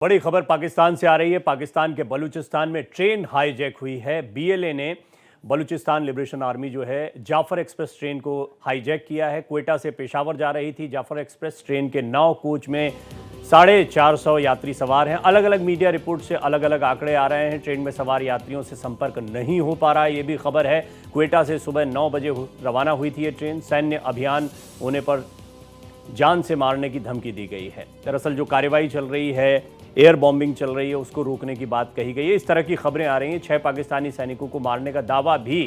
बड़ी खबर पाकिस्तान से आ रही है। पाकिस्तान के बलूचिस्तान में ट्रेन हाईजैक हुई है। बीएलए ने बलूचिस्तान लिबरेशन आर्मी जो है जाफर एक्सप्रेस ट्रेन को हाईजैक किया है। क्वेटा से पेशावर जा रही थी जाफर एक्सप्रेस ट्रेन के 9 कोच में 450 यात्री सवार हैं। अलग अलग मीडिया रिपोर्ट से अलग अलग आंकड़े आ रहे हैं। ट्रेन में सवार यात्रियों से संपर्क नहीं हो पा रहा है, ये भी खबर है। क्वेटा से सुबह 9 बजे रवाना हुई थी ये ट्रेन। सैन्य अभियान होने पर जान से मारने की धमकी दी गई है। दरअसल जो कार्रवाई चल रही है, एयर बॉम्बिंग चल रही है, उसको रोकने की बात कही गई है। इस तरह की खबरें आ रही हैं। 6 पाकिस्तानी सैनिकों को मारने का दावा भी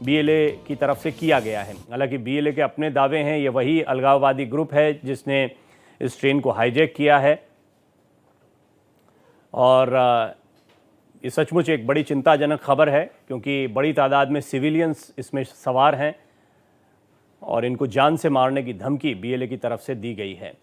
बीएलए की तरफ से किया गया है। हालांकि बीएलए के अपने दावे हैं। ये वही अलगाववादी ग्रुप है जिसने इस ट्रेन को हाईजैक किया है और ये सचमुच एक बड़ी चिंताजनक खबर है, क्योंकि बड़ी तादाद में सिविलियंस इसमें सवार हैं और इनको जान से मारने की धमकी बीएलए की तरफ से दी गई है।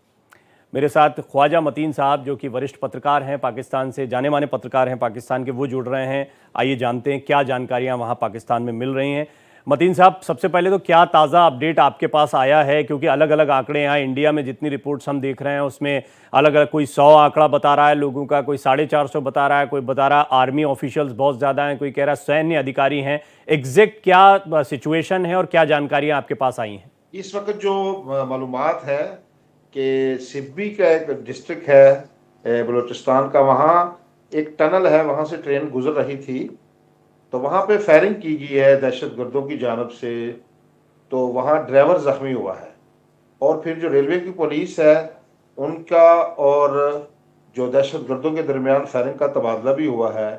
मेरे साथ ख्वाजा मतीन साहब, जो कि वरिष्ठ पत्रकार हैं, पाकिस्तान से जाने माने पत्रकार हैं पाकिस्तान के, वो जुड़ रहे हैं। आइए जानते हैं क्या जानकारियां वहां पाकिस्तान में मिल रही हैं। मतीन साहब, सबसे पहले तो क्या ताज़ा अपडेट आपके पास आया है? क्योंकि अलग अलग आंकड़े यहाँ इंडिया में जितनी रिपोर्ट्स हम देख रहे हैं उसमें अलग अलग, कोई 100 आंकड़ा बता रहा है लोगों का, कोई 450 बता रहा है, कोई बता रहा है आर्मी ऑफिशियल्स बहुत ज़्यादा हैं, कोई कह रहा है सैन्य अधिकारी हैं। एग्जैक्ट क्या सिचुएशन है और क्या जानकारियाँ आपके पास आई हैं? इस वक्त जो मालूमात है कि सिब्बी का एक डिस्ट्रिक्ट है बलूचिस्तान का, वहाँ एक टनल है, वहाँ से ट्रेन गुजर रही थी, तो वहाँ पे फायरिंग की गई है दहशतगर्दों की जानब से। तो वहाँ ड्राइवर ज़ख्मी हुआ है और फिर जो रेलवे की पुलिस है उनका और जो दहशतगर्दों के दरमियान फायरिंग का तबादला भी हुआ है।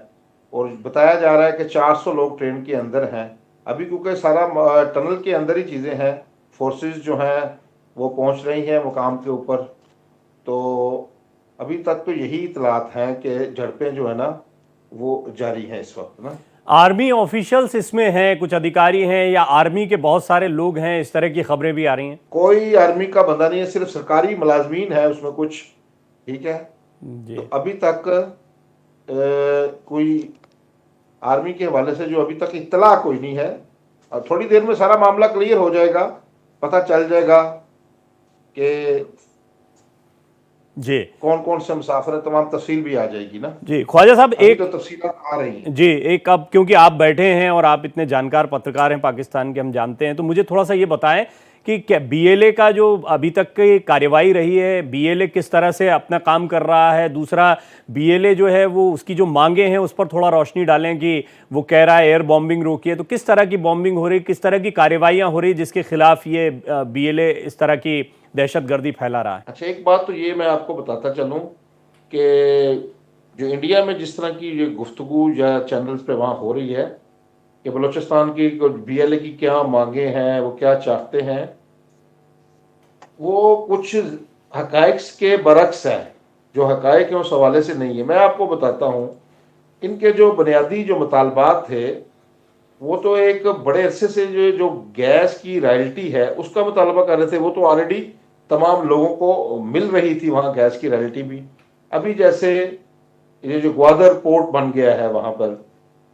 और बताया जा रहा है कि 400 लोग ट्रेन के अंदर हैं अभी, क्योंकि सारा टनल के अंदर ही चीज़ें हैं। फोर्सेस जो हैं वो पहुंच रही हैं मुकाम के ऊपर। तो अभी तक तो यही इतलात हैं कि झड़पें जो है ना वो जारी हैं इस वक्त ना। आर्मी ऑफिशियल्स इसमें हैं, कुछ अधिकारी हैं, या आर्मी के बहुत सारे लोग हैं? इस तरह की खबरें भी आ रही हैं। कोई आर्मी का बंदा नहीं है, सिर्फ सरकारी मुलाजमीन है उसमें कुछ, ठीक है जी। तो अभी तक कोई आर्मी के हवाले से जो अभी तक इत्तला कोई नहीं है। और थोड़ी देर में सारा मामला क्लियर हो जाएगा, पता चल जाएगा कि जी, कौन कौन से मुसाफिर है, तमाम तफसील भी आ जाएगी ना। जी ख्वाजा साहब, अभी एक तो तफसीलात आ रही हैं। जी एक, अब क्योंकि आप बैठे हैं और आप इतने जानकार पत्रकार हैं पाकिस्तान के, हम जानते हैं, तो मुझे थोड़ा सा ये बताएं कि क्या बीएलए का जो अभी तक की कार्रवाई रही है, बीएलए किस तरह से अपना काम कर रहा है? दूसरा, बीएलए जो है वो उसकी जो मांगे हैं उस पर थोड़ा रोशनी डालें कि वो कह रहा है एयर बॉम्बिंग रोकिए, तो किस तरह की बॉम्बिंग हो रही, किस तरह की कार्रवाइयाँ हो रही जिसके खिलाफ ये बीएलए इस तरह की दहशतगर्दी फैला रहा है? अच्छा, एक बात तो ये मैं आपको बताता चलूँ कि जो इंडिया में जिस तरह की ये गुफ्तगू या चैनल्स पे वहाँ हो रही है कि बलूचिस्तान की बीएलए की क्या मांगे हैं, वो क्या चाहते हैं, वो कुछ हकाइक के बरक्स है। जो हकाइक है उस हवाले से नहीं है। मैं आपको बताता हूँ, इनके जो बुनियादी जो मुतालबात थे वो तो एक बड़े अरसे से जो गैस की रॉयल्टी है उसका मुतालबा कर रहे थे। वो तो ऑलरेडी तमाम लोगों को मिल रही थी वहाँ गैस की रॉयल्टी भी। अभी जैसे ये जो ग्वादर पोर्ट बन गया है वहाँ पर,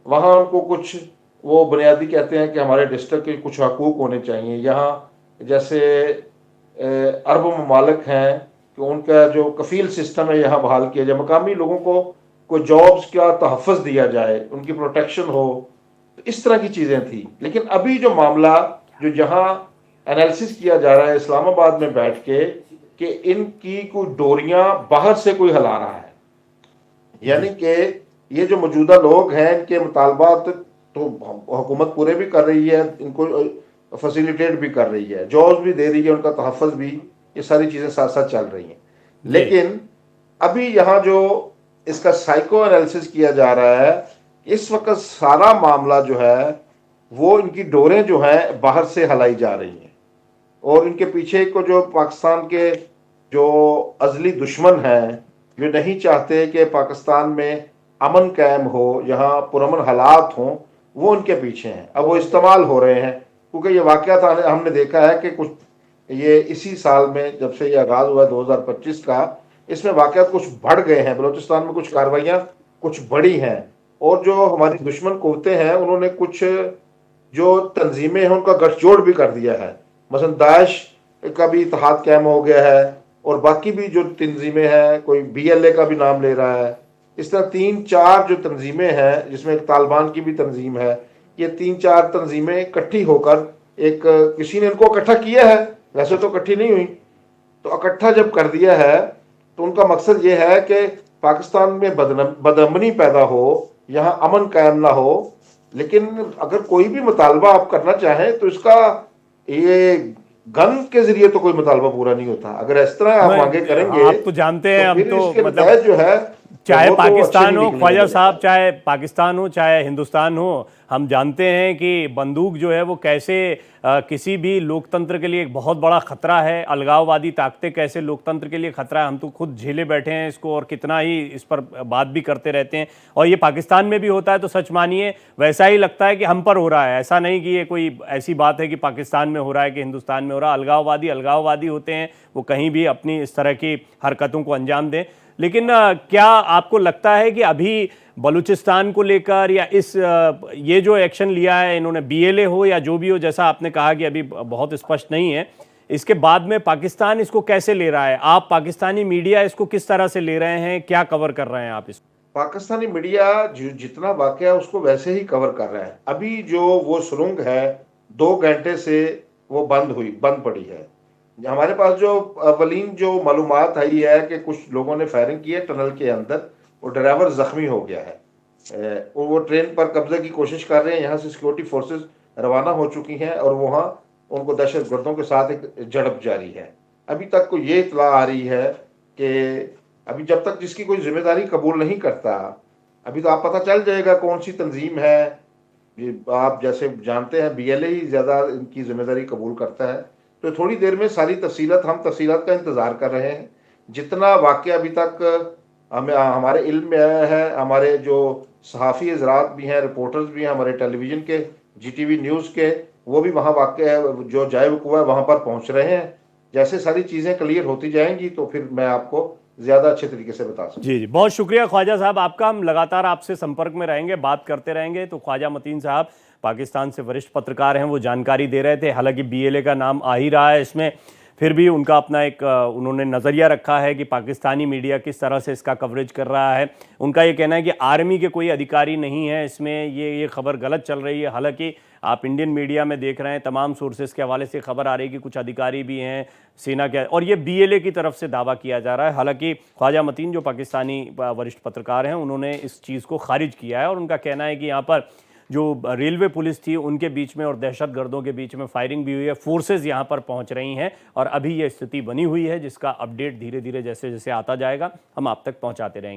वहाँ उनको कुछ वो बुनियादी कहते हैं कि हमारे डिस्ट्रिक्ट के कुछ हकूक होने चाहिए। यहाँ जैसे अरब ममालिक हैं कि उनका जो कफील सिस्टम है यहाँ बहाल किया जाए, मकामी लोगों को कोई जॉब्स का तहफ़्फ़ुज़ दिया जाए, उनकी प्रोटेक्शन हो, तो इस तरह की चीज़ें थी। लेकिन अभी जो मामला जो जहाँ एनालिसिस किया जा रहा है इस्लामाबाद में बैठ के कि इनकी कोई डोरियां बाहर से कोई हिला रहा है, यानी कि ये जो मौजूदा लोग हैं इनके मुतालबात तो हुकूमत पूरे भी कर रही है, इनको फैसिलिटेट भी कर रही है, जॉब्स भी दे रही है, उनका तहफ़्फ़ुज़ भी, ये सारी चीज़ें साथ साथ चल रही हैं। लेकिन अभी यहाँ जो इसका साइको एनालिसिस किया जा रहा है, इस वक्त सारा मामला जो है वो इनकी डोरें जो हैं बाहर से हिलाई जा रही हैं और इनके पीछे को जो पाकिस्तान के जो अजली दुश्मन हैं, जो नहीं चाहते कि पाकिस्तान में अमन कायम हो, यहाँ पुरअमन हालात हों, वो उनके पीछे हैं। अब वो इस्तेमाल हो रहे हैं, क्योंकि ये वाक़या हमने देखा है कि कुछ ये इसी साल में जब से ये आगाज़ हुआ 2025 का, इसमें वाक़यात कुछ बढ़ गए हैं। बलूचिस्तान में कुछ कार्रवाइयाँ कुछ बड़ी हैं और जो हमारी दुश्मन कुव्वतें हैं उन्होंने कुछ जो तंजीमें हैं उनका गठजोड़ भी कर दिया है। मसलन दाइश का भी इत्तेहाद कायम हो गया है और बाकी भी जो तंजीमें हैं, कोई BLA का भी नाम ले रहा है, इस तरह 3-4 जो तंजीमें हैं, जिसमें एक तालिबान की भी तंजीम है, ये 3-4 तंजीमें इकट्ठी होकर एक किसी ने इनको इकट्ठा किया है, वैसे तो इकट्ठी नहीं हुई, तो इकट्ठा जब कर दिया है तो उनका मकसद ये है कि पाकिस्तान में बदअमनी पैदा हो, यहाँ अमन कायम ना हो। लेकिन अगर कोई भी मुतालबा आप करना चाहें तो इसका ये गन के जरिए तो कोई मुतालबा पूरा नहीं होता। अगर इस तरह आप मांगे करेंगे आप तो जानते हैं, तो हम फिर तो इसके मतलब नतीजे जो है चाहे वो तो अच्छे पाकिस्तान नहीं हो निकलने ख्वाजा वाले। साहब, चाहे पाकिस्तान हो चाहे हिंदुस्तान हो, हम जानते हैं कि बंदूक जो है वो कैसे किसी भी लोकतंत्र के लिए एक बहुत बड़ा खतरा है। अलगाववादी ताकतें कैसे लोकतंत्र के लिए खतरा है, हम तो खुद झेले बैठे हैं इसको और कितना ही इस पर बात भी करते रहते हैं। और ये पाकिस्तान में भी होता है तो सच मानिए वैसा ही लगता है कि हम पर हो रहा है। ऐसा नहीं कि ये कोई ऐसी बात है कि पाकिस्तान में हो रहा है कि हिंदुस्तान में हो रहा है। अलगाववादी होते हैं, वो कहीं भी अपनी इस तरह की हरकतों को अंजाम दें। लेकिन क्या आपको लगता है कि अभी बलूचिस्तान को लेकर या ये जो एक्शन लिया है इन्होंने, BLA हो या जो भी हो, जैसा आपने कहा कि अभी बहुत स्पष्ट नहीं है, इसके बाद में पाकिस्तान इसको कैसे ले रहा है? आप पाकिस्तानी मीडिया इसको किस तरह से ले रहे हैं, क्या कवर कर रहे हैं आप इसको? पाकिस्तानी मीडिया जितना वाकया उसको वैसे ही कवर कर रहा है। अभी जो वो सुरंग है 2 घंटे से वो बंद पड़ी है। हमारे पास जो अवलीन जो मालूमात आई है कि कुछ लोगों ने फायरिंग की है टनल के अंदर, वो ड्राइवर जख्मी हो गया है। वो ट्रेन पर कब्जे की कोशिश कर रहे हैं। यहाँ से सिक्योरिटी फोर्सेस रवाना हो चुकी हैं और वहाँ उनको दहशतगर्दों के साथ एक झड़प जारी है। अभी तक को ये इतला आ रही है कि अभी जब तक जिसकी कोई जिम्मेदारी कबूल नहीं करता, अभी तो आप पता चल जाएगा कौन सी तंजीम है। ये आप जैसे जानते हैं BLA ही ज़्यादा इनकी जिम्मेदारी कबूल करता है। तो थोड़ी देर में सारी हम तफसीलात का इंतज़ार कर रहे हैं। जितना वाक़या अभी तक हमें हमारे इल्म में आया है, हमारे जो सहाफ़ी हज़रात भी हैं, रिपोर्टर्स भी हैं, हमारे टेलीविज़न के GTV न्यूज़ के, वो भी वहाँ वाक़या जो जाए वक़ूआ है वहाँ पर पहुँच रहे हैं। जैसे सारी चीज़ें क्लियर होती जाएंगी तो फिर मैं आपको ज़्यादा अच्छे तरीके से बता सकूँ। जी जी, बहुत शुक्रिया ख्वाजा साहब आपका। हम लगातार आपसे संपर्क में रहेंगे, बात करते रहेंगे। तो ख्वाजा मतीन साहब पाकिस्तान से वरिष्ठ पत्रकार हैं, वो जानकारी दे रहे थे। हालांकि BLA का नाम आ ही रहा है इसमें, फिर भी उनका अपना एक उन्होंने नज़रिया रखा है कि पाकिस्तानी मीडिया किस तरह से इसका कवरेज कर रहा है। उनका ये कहना है कि आर्मी के कोई अधिकारी नहीं है इसमें, ये खबर गलत चल रही है। हालांकि आप इंडियन मीडिया में देख रहे हैं, तमाम सोर्सेज के हवाले से खबर आ रही है कि कुछ अधिकारी भी हैं सेना के, और ये BLA की तरफ से दावा किया जा रहा है। हालांकि ख्वाजा मतीन जो पाकिस्तानी वरिष्ठ पत्रकार हैं, उन्होंने इस चीज़ को खारिज किया है और उनका कहना है कि यहाँ पर जो रेलवे पुलिस थी उनके बीच में और दहशतगर्दों के बीच में फायरिंग भी हुई है। फोर्सेज यहाँ पर पहुँच रही हैं और अभी ये स्थिति बनी हुई है, जिसका अपडेट धीरे धीरे जैसे जैसे आता जाएगा हम आप तक पहुँचाते रहेंगे।